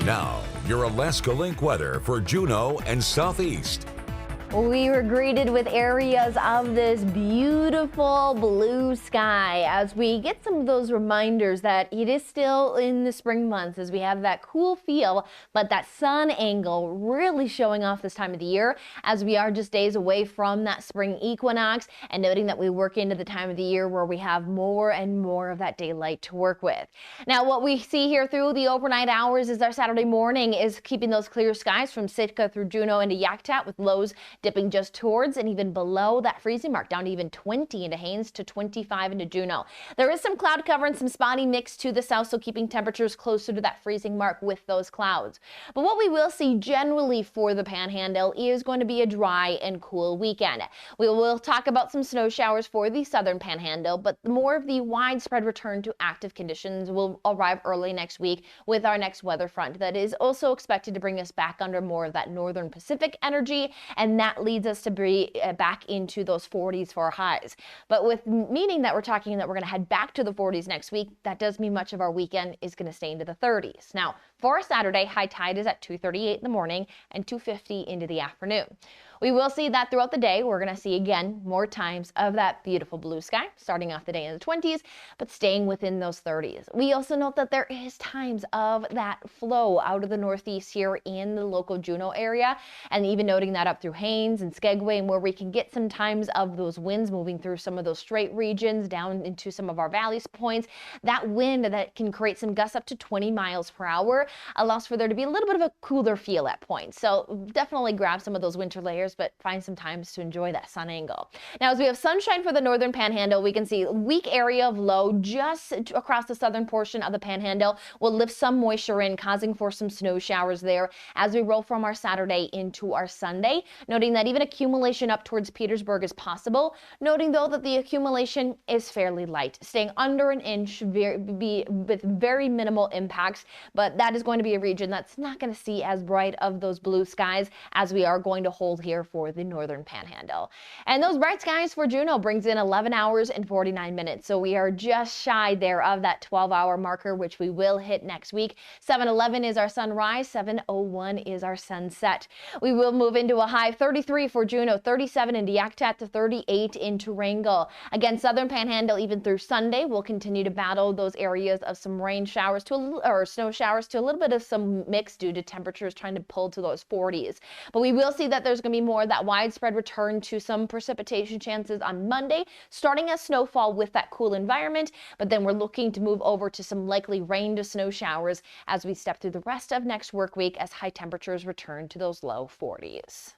Now, your Alaska Link weather for Juneau and Southeast. We were greeted with areas of this beautiful blue sky as we get some of those reminders that it is still in the spring months as we have that cool feel, but that sun angle really showing off this time of the year as we are just days away from that spring equinox, and noting that we work into the time of the year where we have more and more of that daylight to work with. Now, what we see here through the overnight hours is our Saturday morning is keeping those clear skies from Sitka through Juneau into Yakutat, with lows dipping just towards and even below that freezing mark, down to even 20 into Haines to 25 into Juneau. There is some cloud cover and some spotty mix to the south, so keeping temperatures closer to that freezing mark with those clouds. But what we will see generally for the Panhandle is going to be a dry and cool weekend. We will talk about some snow showers for the southern Panhandle, but more of the widespread return to active conditions will arrive early next week with our next weather front that is also expected to bring us back under more of that northern Pacific energy, and that leads us to be back into those 40s for our highs. But with meaning that we're talking that we're going to head back to the 40s next week, that does mean much of our weekend is going to stay into the 30s. Now, for Saturday, high tide is at 2:38 in the morning and 2:50 into the afternoon. We will see that throughout the day. We're going to see again more times of that beautiful blue sky, starting off the day in the 20s, but staying within those 30s. We also note that there is times of that flow out of the northeast here in the local Juneau area, and even noting that up through Haines and Skagway, and where we can get some times of those winds moving through some of those straight regions down into some of our valleys points. That wind that can create some gusts up to 20 miles per hour allows for there to be a little bit of a cooler feel at points. So definitely grab some of those winter layers, but find some times to enjoy that sun angle. Now, as we have sunshine for the northern Panhandle, we can see a weak area of low just across the southern portion of the Panhandle will lift some moisture in, causing for some snow showers there as we roll from our Saturday into our Sunday, noting that even accumulation up towards Petersburg is possible, noting though that the accumulation is fairly light, staying under an inch with very minimal impacts, but that is going to be a region that's not going to see as bright of those blue skies as we are going to hold here for the northern Panhandle. And those bright skies for Juneau brings in 11 hours and 49 minutes. So we are just shy there of that 12-hour marker, which we will hit next week. 7:11 is our sunrise, 7:01 is our sunset. We will move into a high 33 for Juneau, 37 into Yakutat to 38 into Wrangell. Again, southern Panhandle even through Sunday will continue to battle those areas of some rain showers or snow showers to a little bit of some mix due to temperatures trying to pull to those 40s. But we will see that there's going to be more of that widespread return to some precipitation chances on Monday, starting as snowfall with that cool environment, but then we're looking to move over to some likely rain to snow showers as we step through the rest of next work week as high temperatures return to those low 40s.